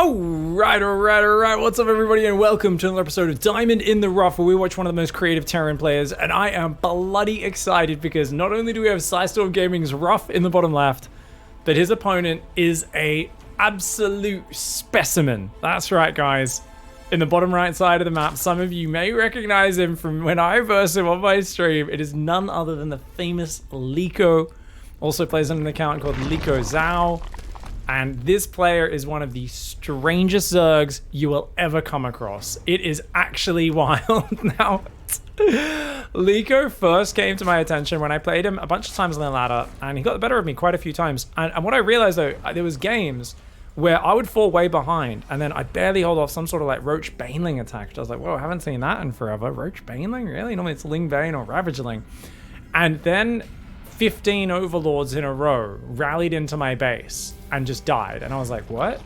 Alright, what's up everybody and welcome to another episode of Diamond in the Rough, where we watch one of the most creative Terran players, and I am bloody excited because not only do we have Storm Gaming's Ruff in the bottom left, but his opponent is a absolute specimen. That's right guys, in the bottom right side of the map, some of you may recognize him from when I versed him on my stream. It is none other than the famous Liko, also plays on an account called Liko Zhao. And this player is one of the strangest Zergs you will ever come across. It is actually wild. Now, Liko first came to my attention when I played him a bunch of times on the ladder, and he got the better of me quite a few times. And what I realized though, there was games where I would fall way behind, and then I'd barely hold off some sort of like Roach Baneling attack. I was like, whoa, I haven't seen that in forever. Roach Baneling? Really? Normally it's Ling Bane or Ravage Ling. And then 15 overlords in a row rallied into my base and just died, and I was like, what?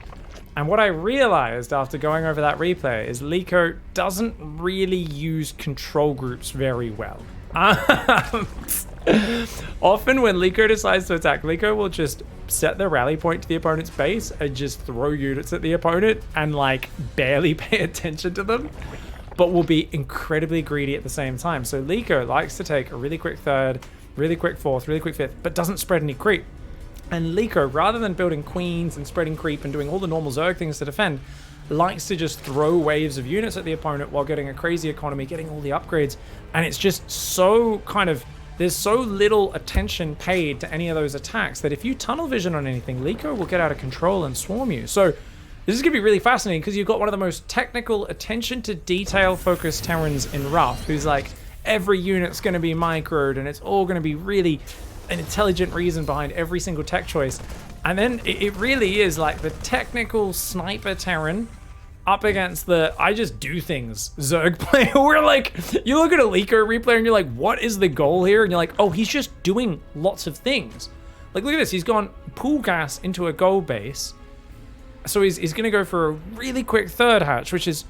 And what I realized after going over that replay is Liko doesn't really use control groups very well. Often when Liko decides to attack, Liko will just set the rally point to the opponent's base and just throw units at the opponent and like barely pay attention to them, but will be incredibly greedy at the same time. So Liko likes to take a really quick third, really quick fourth, really quick fifth, but doesn't spread any creep. And Liko, rather than building queens and spreading creep and doing all the normal Zerg things to defend, likes to just throw waves of units at the opponent while getting a crazy economy, getting all the upgrades. And it's just so kind of, there's so little attention paid to any of those attacks that if you tunnel vision on anything, Liko will get out of control and swarm you. So this is going to be really fascinating because you've got one of the most technical, attention to detail focused Terrans in Ruff, who's like, every unit's going to be microed and it's all going to be really an intelligent reason behind every single tech choice. And then it really is like the technical sniper Terran up against the I just do things Zerg player. Where like, you look at a Liko replay and you're like, what is the goal here? And you're like, oh, he's just doing lots of things. Like, look at this. He's gone pool gas into a gold base. So he's going to go for a really quick third hatch, which is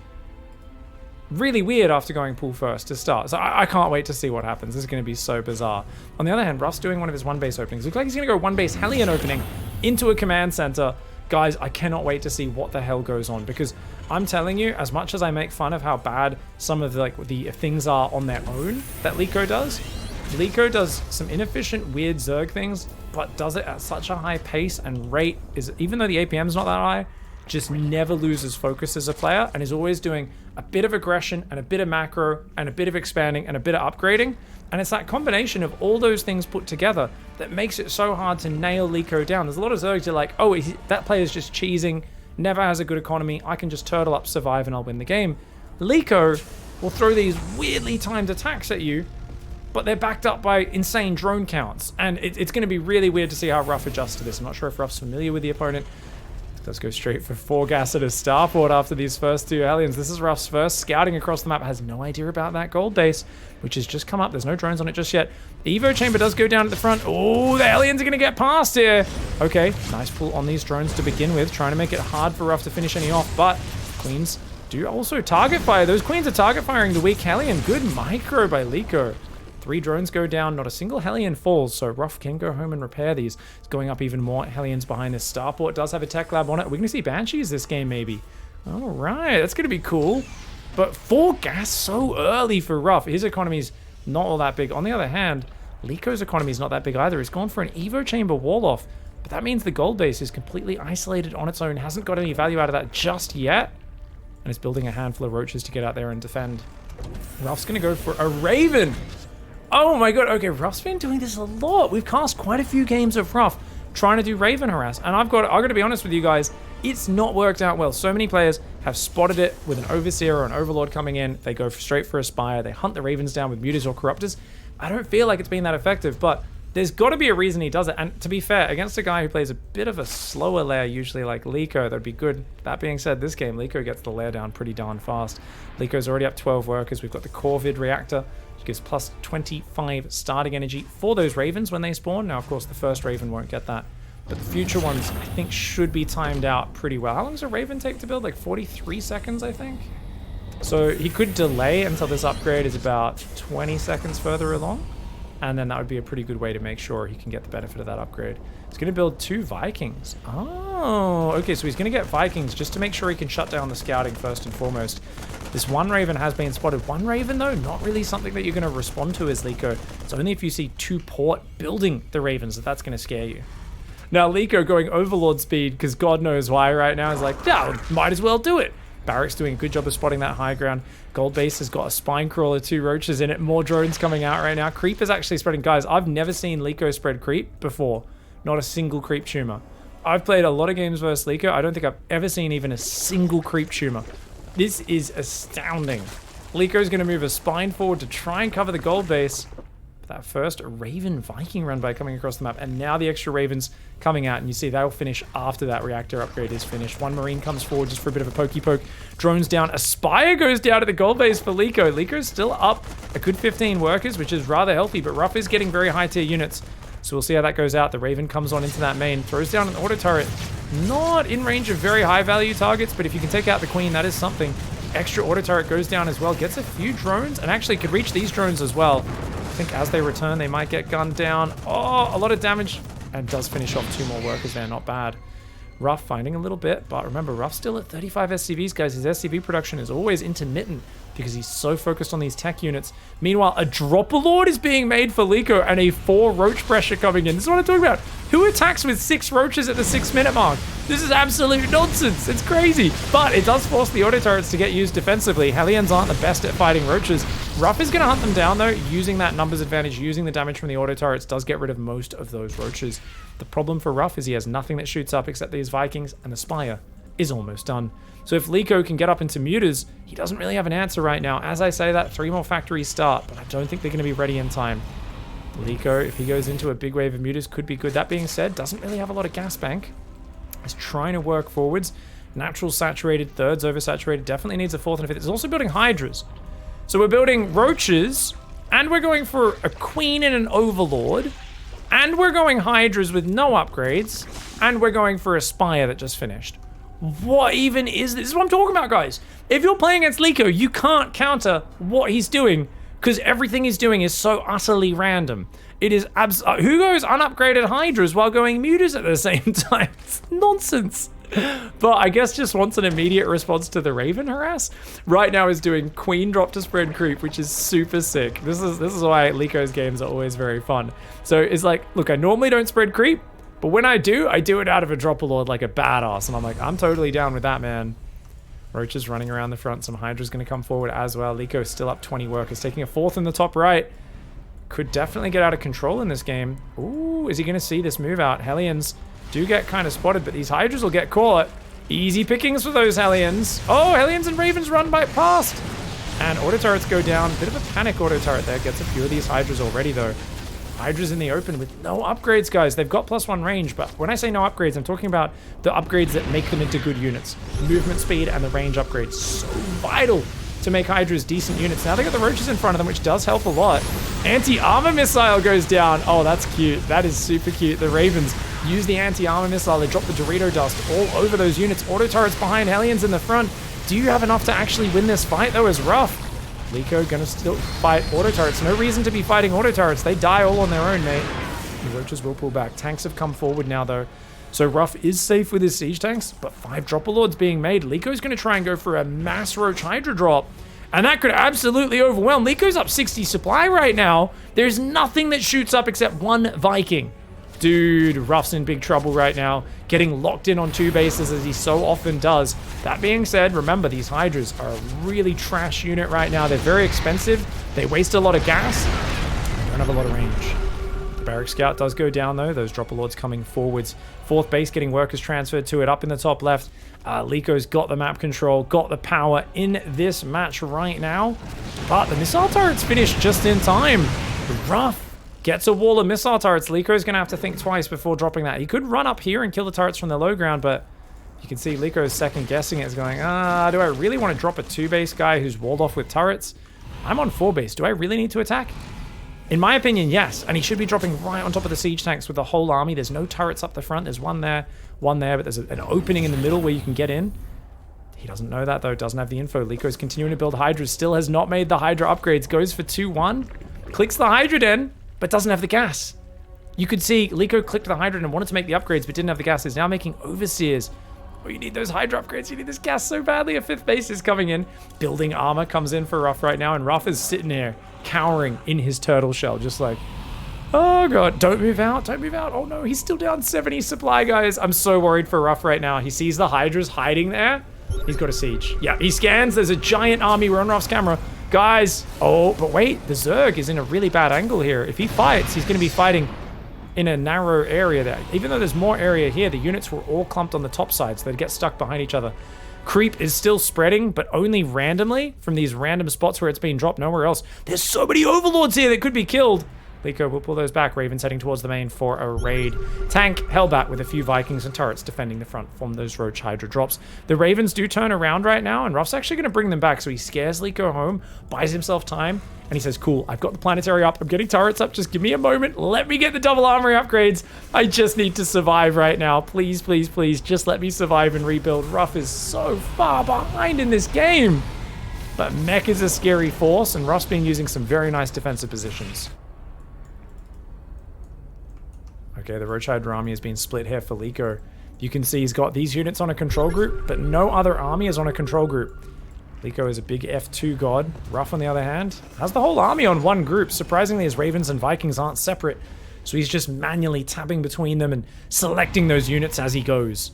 really weird after going pool first to start. So I can't wait to see what happens. This is going to be so bizarre. On the other hand, Ruff's doing one of his one base openings. Looks like he's going to go one base Hellion opening into a command center. Guys, I cannot wait to see what the hell goes on, because I'm telling you, as much as I make fun of how bad some of the things are on their own that Liko does some inefficient, weird Zerg things, but does it at such a high pace and rate, is even though the APM's not that high, just never loses focus as a player and is always doing a bit of aggression and a bit of macro and a bit of expanding and a bit of upgrading. And it's that combination of all those things put together that makes it so hard to nail Liko down. There's a lot of Zergs that are like, oh, that player's just cheesing, never has a good economy, I can just turtle up, survive, and I'll win the game. Liko will throw these weirdly timed attacks at you, but they're backed up by insane drone counts. And it's going to be really weird to see how Ruff adjusts to this. I'm not sure if Ruff's familiar with the opponent. Let's go straight for 4 gas at his starport after these first 2 Hellions. This is Ruff's first. Scouting across the map, has no idea about that gold base, which has just come up. There's no drones on it just yet. The Evo chamber does go down at the front. Oh, the Hellions are going to get past here. Okay, nice pull on these drones to begin with, trying to make it hard for Ruff to finish any off, but Queens do also target fire. Those Queens are target firing the weak Hellion. Good micro by Liko. 3 drones go down, not a single Hellion falls, so Ruff can go home and repair these. It's going up even more Hellions behind this. Starport does have a tech lab on it. We're going to see Banshees this game, maybe. All right, that's going to be cool. But 4 gas so early for Ruff. His economy's not all that big. On the other hand, Liko's economy's not that big either. He's gone for an Evo chamber wall off, but that means the gold base is completely isolated on its own, hasn't got any value out of that just yet, and it's building a handful of roaches to get out there and defend. Ruff's going to go for a Raven. Oh my god, okay, Ruff's been doing this a lot. We've cast quite a few games of Ruff trying to do Raven harass, and I've got to be honest with you guys, it's not worked out well. So many players have spotted it with an Overseer or an Overlord coming in. They go straight for a Spire. They hunt the Ravens down with Mutas or Corruptors. I don't feel like it's been that effective, but there's got to be a reason he does it. And to be fair, against a guy who plays a bit of a slower lair, usually like Liko, that'd be good. That being said, this game, Liko gets the lair down pretty darn fast. Liko's already up 12 workers. We've got the Corvid Reactor, which gives plus 25 starting energy for those Ravens when they spawn. Now, of course, the first Raven won't get that, but the future ones, I think, should be timed out pretty well. How long does a Raven take to build? Like 43 seconds, I think? So he could delay until this upgrade is about 20 seconds further along. And then that would be a pretty good way to make sure he can get the benefit of that upgrade. He's going to build 2 Vikings. Oh, okay, so he's going to get Vikings just to make sure he can shut down the scouting first and foremost. This 1 Raven has been spotted. 1 Raven, though, not really something that you're going to respond to as Liko. It's only if you see 2 Port building the Ravens that's going to scare you. Now, Liko going Overlord speed, because God knows why right now, is like, yeah, might as well do it. Barrack's doing a good job of spotting that high ground. Gold Base has got a Spine Crawler, 2 Roaches in it. More drones coming out right now. Creep is actually spreading. Guys, I've never seen Liko spread creep before. Not a single creep tumor. I've played a lot of games versus Liko. I don't think I've ever seen even a single creep tumor. This is astounding. Liko's going to move a Spine forward to try and cover the Gold Base. That first Raven Viking run by coming across the map, and now the extra Ravens coming out, and you see they'll finish after that reactor upgrade is finished. 1 Marine comes forward just for a bit of a pokey poke. Drones down. A Spire goes down at the Gold Base for Liko. Liko's still up a good 15 workers, which is rather healthy, but Ruff is getting very high tier units. So we'll see how that goes out. The Raven comes on into that main, throws down an auto turret. Not in range of very high value targets, but if you can take out the Queen, that is something. Extra auto turret goes down as well. Gets a few drones, and actually could reach these drones as well. I think as they return, they might get gunned down. Oh, a lot of damage. And does finish off 2 more workers there. Not bad. Ruff finding a little bit, but remember, Ruff's still at 35 SCVs, guys. His SCV production is always intermittent because he's so focused on these tech units. Meanwhile, a Dropper-Lord is being made for Liko and a 4 Roach pressure coming in. This is what I'm talking about. Who attacks with 6 Roaches at the 6-minute mark? This is absolute nonsense. It's crazy. But it does force the auto turrets to get used defensively. Hellions aren't the best at fighting Roaches. Ruff is going to hunt them down, though, using that numbers advantage, using the damage from the auto turrets, does get rid of most of those Roaches. The problem for Ruff is he has nothing that shoots up except these Vikings, and the Spire is almost done. So if Liko can get up into Mutas, he doesn't really have an answer right now. As I say that, 3 more factories start, but I don't think they're going to be ready in time. Liko, if he goes into a big wave of Mutas, could be good. That being said, doesn't really have a lot of gas bank. He's trying to work forwards. Natural saturated, 3rds oversaturated, definitely needs a 4th and a 5th. He's also building Hydras. So we're building Roaches, and we're going for a Queen and an Overlord, and we're going Hydras with no upgrades, and we're going for a Spire that just finished. What even is this? This is what I'm talking about, guys. If you're playing against Liko, you can't counter what he's doing because everything he's doing is so utterly random. It is who goes unupgraded Hydras while going Mutas at the same time? It's nonsense. But I guess just wants an immediate response to the Raven harass. Right now is doing Queen drop to spread creep, which is super sick. This is why Liko's games are always very fun. So it's like, look, I normally don't spread creep, but when I do it out of a Dropper-Lord like a badass. And I'm like, I'm totally down with that, man. Roach is running around the front. Some Hydra's going to come forward as well. Liko still up 20 workers, taking a 4th in the top right. Could definitely get out of control in this game. Ooh, is he going to see this move out? Hellions do get kind of spotted, but these Hydras will get caught. Easy pickings for those Hellions. Oh, Hellions and Ravens run by past. And auto turrets go down. Bit of a panic auto turret there. Gets a few of these Hydras already, though. Hydras in the open with no upgrades, guys. They've got +1 range, but when I say no upgrades, I'm talking about the upgrades that make them into good units. Movement speed and the range upgrades. So vital to make Hydras decent units. Now they got the Roaches in front of them, which does help a lot. Anti-armor missile goes down. Oh, that's cute. That is super cute. The Ravens use the anti-armor missile. They drop the Dorito dust all over those units. Auto turrets behind, Hellions in the front. Do you have enough to actually win this fight, though, as Ruff? Liko gonna still fight auto turrets. No reason to be fighting auto turrets. They die all on their own, mate. The Roaches will pull back. Tanks have come forward now, though. So Ruff is safe with his siege tanks, but 5 Dropper-Lords being made. Liko's gonna try and go for a mass Roach Hydra drop. And that could absolutely overwhelm. Liko's up 60 supply right now. There's nothing that shoots up except 1 Viking. Dude, Ruff's in big trouble right now, getting locked in on 2 bases as he so often does. That being said, remember, these Hydras are a really trash unit right now. They're very expensive. They waste a lot of gas. They don't have a lot of range. The Barrack Scout does go down, though. Those Dropper-Lords coming forwards. 4th base getting workers transferred to it up in the top left. Liko's got the map control, got the power in this match right now. But the missile turret's finished just in time. Ruff gets a wall of missile turrets. Liko's going to have to think twice before dropping that. He could run up here and kill the turrets from the low ground, but you can see Liko's second guessing it, is going, do I really want to drop a 2-base guy who's walled off with turrets? I'm on 4-base. Do I really need to attack? In my opinion, yes. And he should be dropping right on top of the siege tanks with the whole army. There's no turrets up the front. There's one there, but there's an opening in the middle where you can get in. He doesn't know that, though. Doesn't have the info. Liko's continuing to build Hydras. Still has not made the Hydra upgrades. Goes for 2-1. Clicks the Hydra Den. but doesn't have the gas. You could see Liko clicked the Hydra and wanted to make the upgrades, but didn't have the gas. Is now making Overseers. Oh, you need those Hydra upgrades. You need this gas so badly. A 5th base is coming in. Building armor comes in for Ruff right now, and Ruff is sitting there, cowering in his turtle shell, just like, oh god, don't move out, don't move out. Oh no, he's still down 70 supply, guys. I'm so worried for Ruff right now. He sees the Hydras hiding there. He's got a siege. Yeah, he scans. There's a giant army. We're on Ruff's camera. Guys, oh, but wait, the Zerg is in a really bad angle here. If he fights, he's going to be fighting in a narrow area there. Even though there's more area here, the units were all clumped on the top side, so they'd get stuck behind each other. Creep is still spreading, but only randomly from these random spots where it's been dropped, nowhere else. There's so many overlords here that could be killed. Liko will pull those back. Ravens heading towards the main for a raid. Tank Hellbat with a few Vikings and turrets defending the front from those Roach Hydra drops. The Ravens do turn around right now, and Ruff's actually going to bring them back. So he scares Liko home, buys himself time, and he says, cool, I've got the planetary up. I'm getting turrets up. Just give me a moment. Let me get the double armory upgrades. I just need to survive right now. Please, please, please, just let me survive and rebuild. Ruff is so far behind in this game. But Mech is a scary force, and Ruff's been using some very nice defensive positions. Okay, the Roach Hydra army has been split here for Liko. You can see he's got these units on a control group, but no other army is on a control group. Liko is a big F2 god. Ruff, on the other hand, has the whole army on one group. Surprisingly, his Ravens and Vikings aren't separate, so he's just manually tapping between them and selecting those units as he goes.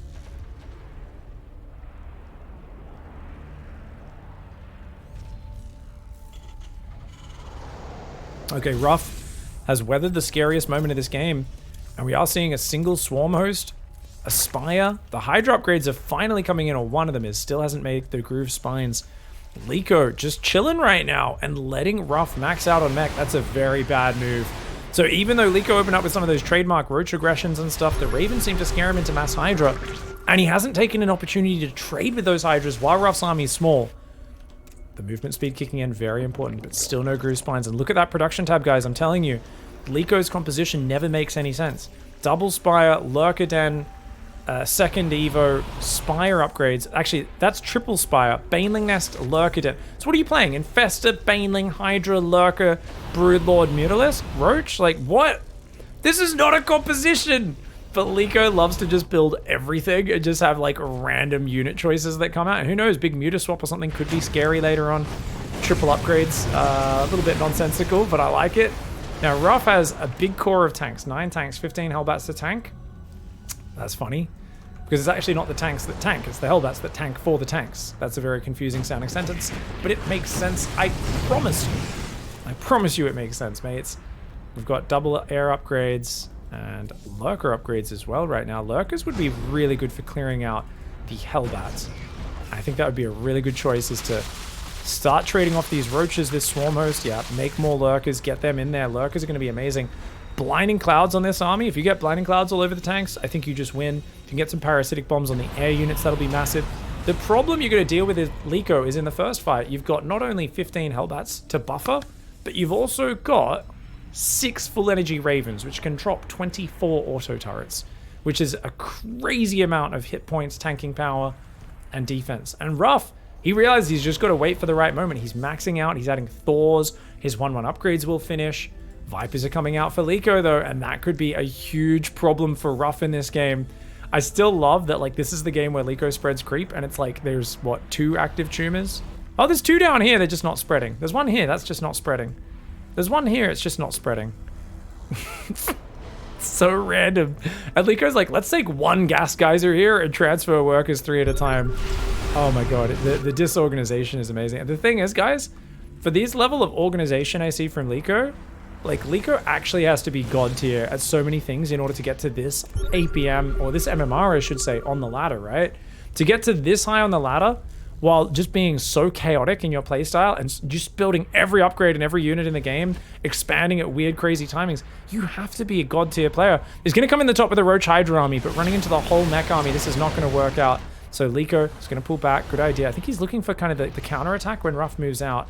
Okay, Ruff has weathered the scariest moment of this game. And we are seeing a single swarm host, a spire. The Hydra upgrades are finally coming in, or one of them is. Still hasn't made the groove spines. Liko just chilling right now and letting Ruff max out on mech. That's a very bad move. So even though Liko opened up with some of those trademark roach aggressions and stuff, the Ravens seem to scare him into mass Hydra. And he hasn't taken an opportunity to trade with those Hydras while Ruff's army is small. The movement speed kicking in, very important, but still no groove spines. And look at that production tab, guys. I'm telling you. Liko's composition never makes any sense. Double Spire, Lurker Den, second Evo, Spire upgrades. Actually, that's triple Spire, Baneling Nest, Lurker Den. So what are you playing? Infestor, Baneling, Hydra, Lurker, Broodlord, Mutalisk, Roach? Like, what? This is not a composition! But Liko loves to just build everything and just have, like, random unit choices that come out. And who knows, big Mutaswap or something could be scary later on. Triple upgrades, a little bit nonsensical, but I like it. Now, Ruff has a big core of tanks. 9 tanks, 15 Hellbats to tank. That's funny. Because it's actually not the tanks that tank, it's the Hellbats that tank for the tanks. That's a very confusing sounding sentence, but it makes sense, I promise you. I promise you it makes sense, mates. We've got double air upgrades and Lurker upgrades as well right now. Lurkers would be really good for clearing out the Hellbats. I think that would be a really good choice, is to start trading off these roaches, this swarm host. Yeah, make more lurkers, get them in there. Lurkers are going to be amazing. Blinding clouds on this army. If you get blinding clouds all over the tanks, I think you just win. If you can get some parasitic bombs on the air units, that'll be massive. The problem you're going to deal with is Liko is in the first fight. You've got not only 15 Hellbats to buffer, but you've also got 6 full energy Ravens, which can drop 24 auto turrets, which is a crazy amount of hit points, tanking power, and defense. And Ruff, he realizes he's just got to wait for the right moment. He's maxing out. He's adding Thors. His 1/1 upgrades will finish. Vipers are coming out for Liko, though, and that could be a huge problem for Ruff in this game. I still love that, like, this is the game where Liko spreads creep, and it's like there's, what, 2 active tumors? Oh, there's 2 down here. They're just not spreading. There's 1 here. That's just not spreading. There's 1 here. It's just not spreading. So random. And Liko's like, let's take 1 gas geyser here and transfer workers 3 at a time. Oh my god, the disorganization is amazing. And the thing is, guys, for these level of organization I see from Liko, like, Liko actually has to be god tier at so many things in order to get to this APM, or this MMR, I should say, on the ladder, right? To get to this high on the ladder, while just being so chaotic in your playstyle and just building every upgrade and every unit in the game, expanding at weird, crazy timings, you have to be a god tier player. He's going to come in the top with the Roach Hydra army, but running into the whole mech army, this is not going to work out. So Liko is going to pull back. Good idea. I think he's looking for kind of the counter attack when Ruff moves out.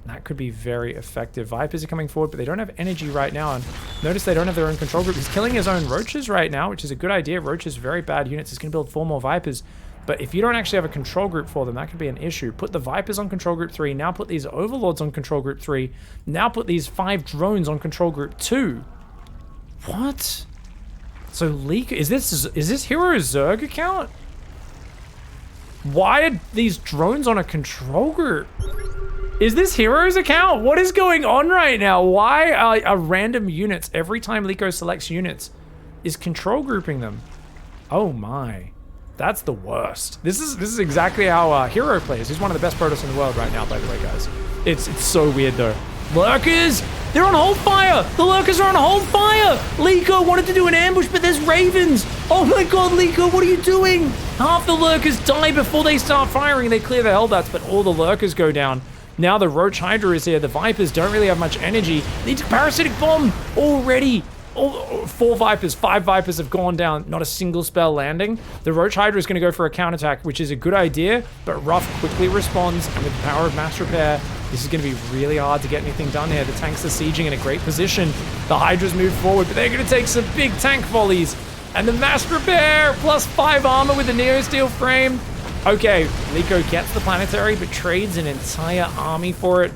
That could be very effective. Vipers are coming forward, but they don't have energy right now. And notice they don't have their own control group. He's killing his own Roaches right now, which is a good idea. Roaches, very bad units. He's going to build 4 more Vipers. But if you don't actually have a control group for them, that could be an issue. Put the Vipers on control group 3. Now put these Overlords on control group 3. Now put these 5 drones on control group 2. What? So Leak, is this Hero's Zerg account? Why are these drones on a control group? Is this Hero's account? What is going on right now? Why are random units, every time Liko selects units, is control grouping them? Oh my. That's the worst. This is exactly how Hero plays. He's one of the best Protoss in the world right now, by the way, guys. It's so weird, though. Lurkers! They're on hold fire! The Lurkers are on hold fire! Liko wanted to do an ambush, but there's Ravens! Oh my god, Liko, what are you doing? Half the Lurkers die before they start firing. They clear the Hellbats, but all the Lurkers go down. Now the Roach Hydra is here. The Vipers don't really have much energy. Needs a Parasitic Bomb already. 4 Vipers, 5 Vipers have gone down. Not a single spell landing. The Roach Hydra is going to go for a counterattack, which is a good idea, but Ruff quickly responds, and with the power of mass repair, this is going to be really hard to get anything done here. The tanks are sieging in a great position. The Hydras move forward, but they're going to take some big tank volleys. And the mass repair, plus 5 armor with the Neo Steel frame. Okay, Liko gets the planetary, but trades an entire army for it.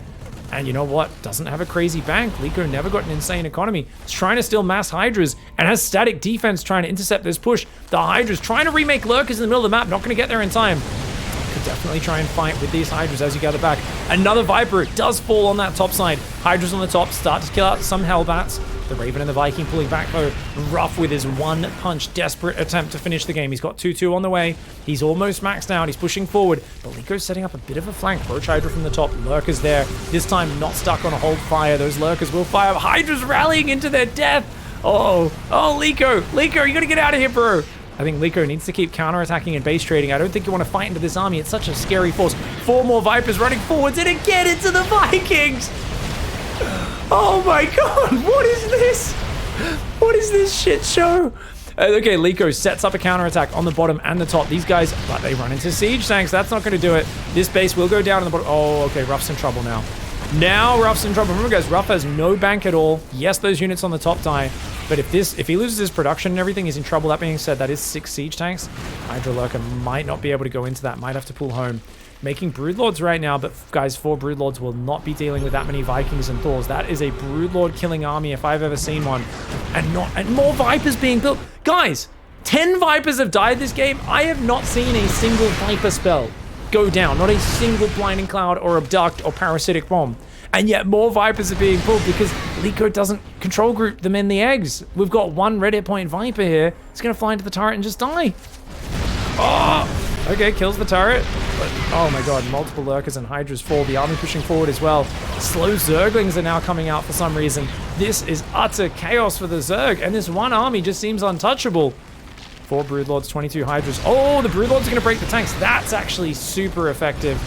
And you know what? Doesn't have a crazy bank. Liko never got an insane economy. It's trying to steal mass Hydras and has static defense trying to intercept this push. The Hydras trying to remake Lurkers in the middle of the map. Not going to get there in time. Could definitely try and fight with these Hydras as you gather back. Another Viper does fall on that top side. Hydras on the top start to kill out some Hellbats. The Raven and the Viking pulling back though. Ruff with his one punch, desperate attempt to finish the game. He's got 2-2 on the way. He's almost maxed out. He's pushing forward. But Liko's setting up a bit of a flank. Roach Hydra from the top. Lurkers there. This time not stuck on a hold fire. Those Lurkers will fire. Hydra's rallying into their death. Oh, Liko. Liko, you gotta get out of here, bro. I think Liko needs to keep counterattacking and base trading. I don't think you want to fight into this army. It's such a scary force. 4 more Vipers running forwards and again into the Vikings. Oh my god, what is this? What is this shit show? Okay, Liko sets up a counterattack on the bottom and the top. These guys, but they run into siege tanks. That's not going to do it. This base will go down in the bottom. Oh, okay, Ruff's in trouble now. Now Ruff's in trouble. Remember, guys, Ruff has no bank at all. Yes, those units on the top die. But if he loses his production and everything, he's in trouble. That being said, that is 6 siege tanks. Hydra Lurker might not be able to go into that. Might have to pull home. Making Broodlords right now, but guys, 4 Broodlords will not be dealing with that many Vikings and Thors. That is a Broodlord killing army if I've ever seen one. And more Vipers being built. Guys, 10 Vipers have died this game. I have not seen a single Viper spell go down. Not a single Blinding Cloud or Abduct or Parasitic Bomb. And yet more Vipers are being pulled because Liko doesn't control group them in the eggs. We've got one Red Hit Point Viper here. It's going to fly into the turret and just die. Oh! Okay, kills the turret. But, oh my god, multiple Lurkers and Hydras fall. The army pushing forward as well. Slow Zerglings are now coming out for some reason. This is utter chaos for the Zerg, and this one army just seems untouchable. 4 Broodlords, 22 Hydras. Oh, the Broodlords are going to break the tanks. That's actually super effective.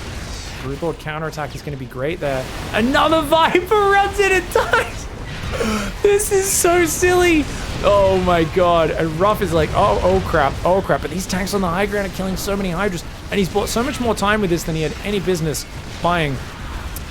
Broodlord counterattack is going to be great there. Another Viper runs in and dies. This is so silly. Oh my god. And Ruff is like, oh crap. But these tanks on the high ground are killing so many Hydras. And he's bought so much more time with this than he had any business buying.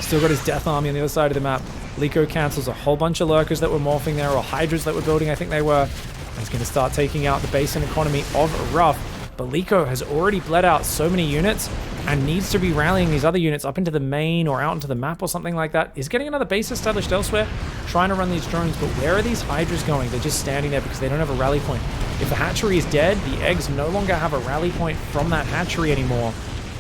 Still got his death army on the other side of the map. Liko cancels a whole bunch of Lurkers that were morphing there, or Hydras that were building, I think they were. And he's going to start taking out the base and economy of Ruff. But Liko has already bled out so many units and needs to be rallying these other units up into the main or out into the map or something like that. He's getting another base established elsewhere, trying to run these drones, but where are these Hydras going? They're just standing there because they don't have a rally point. If the hatchery is dead, the eggs no longer have a rally point from that hatchery anymore.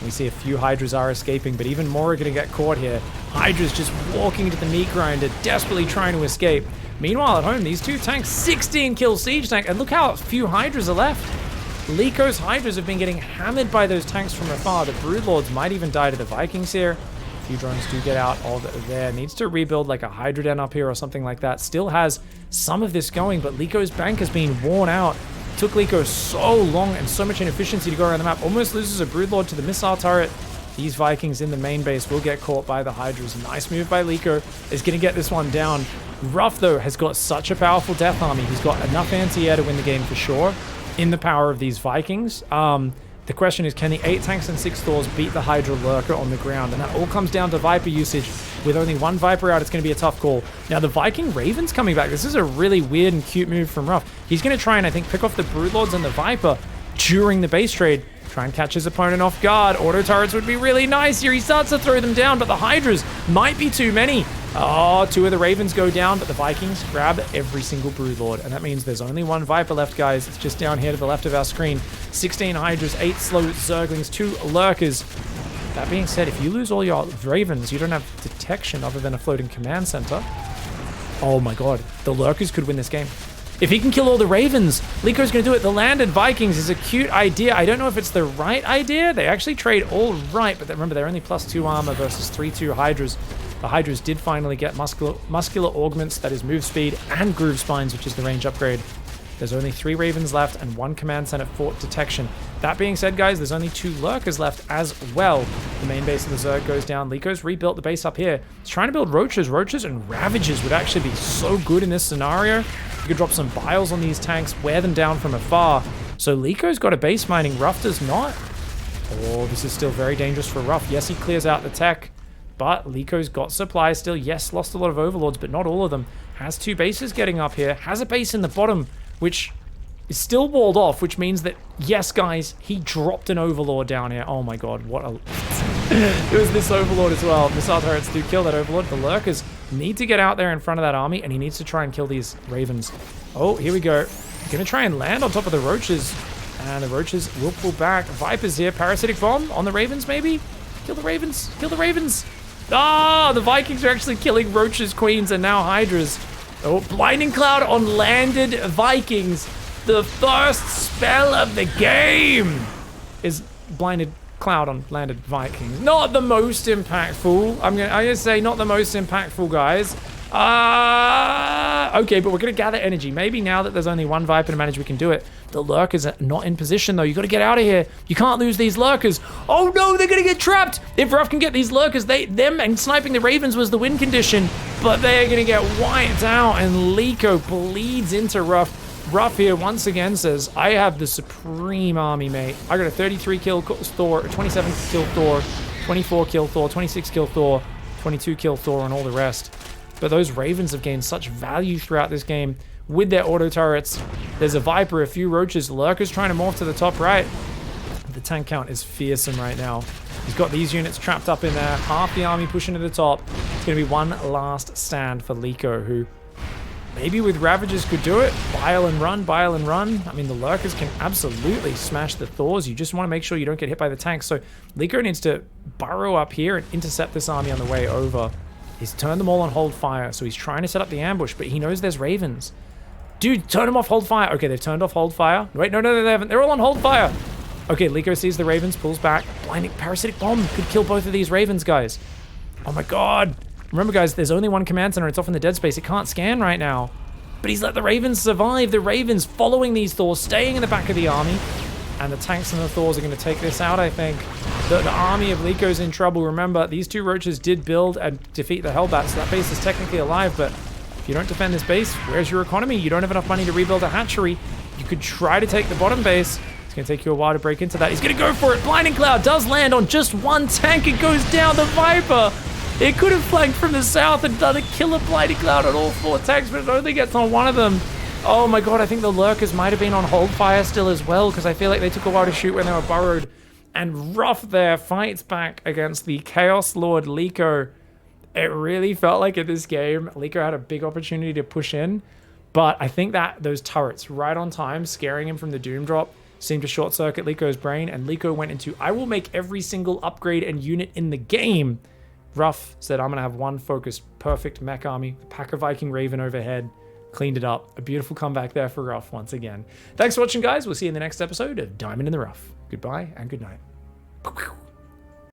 We see a few Hydras are escaping, but even more are going to get caught here. Hydras just walking into the meat grinder, desperately trying to escape. Meanwhile, at home, these 2 tanks, 16 kill siege tank, and look how few Hydras are left. Liko's Hydras have been getting hammered by those tanks from afar. The Broodlords might even die to the Vikings here. A few drones do get out of there. Needs to rebuild like a Hydra den up here or something like that. Still has some of this going, but Liko's bank has been worn out. It took Liko so long and so much inefficiency to go around the map. Almost loses a Broodlord to the missile turret. These Vikings in the main base will get caught by the Hydras. Nice move by Liko. Is going to get this one down. Ruff, though, has got such a powerful death army. He's got enough anti-air to win the game for sure. In the power of these Vikings. The question is, can the 8 tanks and 6 Thors beat the Hydra Lurker on the ground? And that all comes down to Viper usage. With only 1 Viper out, it's going to be a tough call. Now, the Viking Raven's coming back. This is a really weird and cute move from Ruff. He's going to try and, I think, pick off the Broodlords and the Viper during the base trade. Try and catch his opponent off guard. Auto turrets would be really nice here. He starts to throw them down, but the Hydras might be too many. Oh, 2 of the Ravens go down, but the Vikings grab every single Broodlord. And that means there's only 1 Viper left, guys. It's just down here to the left of our screen. 16 Hydras, 8 slow Zerglings, 2 Lurkers. That being said, if you lose all your Ravens, you don't have detection other than a floating command center. Oh my god, the Lurkers could win this game. If he can kill all the Ravens, Lico's going to do it. The landed Vikings is a cute idea. I don't know if it's the right idea. They actually trade all right, but remember, they're only +2 armor versus 3/2 Hydras. The Hydras did finally get muscular augments, that is move speed, and groove spines, which is the range upgrade. There's only 3 Ravens left and 1 command center fort detection. That being said, guys, there's only 2 Lurkers left as well. The main base of the Zerg goes down. Lico's rebuilt the base up here. He's trying to build Roaches. Roaches and Ravagers would actually be so good in this scenario. You could drop some Biles on these tanks, wear them down from afar. So Lico's got a base mining. Ruff does not. Oh, this is still very dangerous for Ruff. Yes, he clears out the tech, but Lico's got supplies still. Yes, lost a lot of Overlords, but not all of them. Has 2 bases getting up here. Has a base in the bottom, which is still walled off, which means that, yes, guys, he dropped an Overlord down here. Oh my god, what a... It was this Overlord as well. Missile turrets do kill that Overlord. The Lurkers need to get out there in front of that army, and he needs to try and kill these Ravens. Oh, here we go. Gonna try and land on top of the Roaches, and the Roaches will pull back. Vipers here. Parasitic Bomb on the Ravens, maybe? Kill the Ravens. Kill the Ravens. Ah, the Vikings are actually killing Roaches, Queens, and now Hydras. Oh, Blinding Cloud on landed Vikings. The first spell of the game is Blinded Cloud on landed Vikings. Not the most impactful. I'm gonna say not the most impactful, guys. Okay, but we're gonna gather energy. Maybe now that there's only 1 Viper to manage, we can do it. The Lurkers are not in position, though. You gotta get out of here. You can't lose these Lurkers. Oh no, they're gonna get trapped. If Ruff can get these Lurkers, them and sniping the Ravens was the win condition, but they're gonna get wiped out, and Lico bleeds into Ruff. Ruff here once again says, I have the supreme army, mate. I got a 33 kill Thor, a 27 kill Thor, 24 kill Thor, 26 kill Thor, 22 kill Thor, and all the rest. But those Ravens have gained such value throughout this game with their auto turrets. There's a Viper, a few Roaches, Lurkers trying to morph to the top right. The tank count is fearsome right now. He's got these units trapped up in there, half the army pushing to the top. It's going to be one last stand for Lico, who maybe with Ravagers could do it. Bile and run, Bile and run. I mean, the Lurkers can absolutely smash the Thors. You just want to make sure you don't get hit by the tanks. So Lico needs to burrow up here and intercept this army on the way over. He's turned them all on hold fire, so he's trying to set up the ambush, but he knows there's Ravens. Dude, turn them off hold fire. Okay, they've turned off hold fire. Wait, no, they haven't. They're all on hold fire. Okay, Lico sees the Ravens, pulls back. Blinding Parasitic Bomb could kill both of these Ravens, guys. Oh my god. Remember, guys, there's only 1 command center. It's off in the dead space. It can't scan right now. But he's let the Ravens survive. The Ravens following these Thors, staying in the back of the army. And the tanks and the Thors are going to take this out, I think. The army of Lico's in trouble. Remember, these 2 Roaches did build and defeat the Hellbats, so that base is technically alive, but if you don't defend this base, where's your economy? You don't have enough money to rebuild a hatchery. You could try to take the bottom base. It's going to take you a while to break into that. He's going to go for it. Blinding Cloud does land on just 1 tank. It goes down. The Viper. It could have flanked from the south and done a killer Blinding Cloud on all 4 tanks, but it only gets on 1 of them. Oh my god, I think the Lurkers might have been on hold fire still as well, because I feel like they took a while to shoot when they were burrowed. And Ruff there fights back against the Chaos Lord Lico. It really felt like in this game, Lico had a big opportunity to push in, but I think that those turrets right on time, scaring him from the Doom Drop, seemed to short circuit Lico's brain, and Lico went into, I will make every single upgrade and unit in the game. Ruff said, I'm going to have 1 focused, perfect mech army, the Pack of Viking Raven overhead. Cleaned it up. A beautiful comeback there for Ruff once again. Thanks for watching, guys. We'll see you in the next episode of Diamond in the Rough. Goodbye and good night.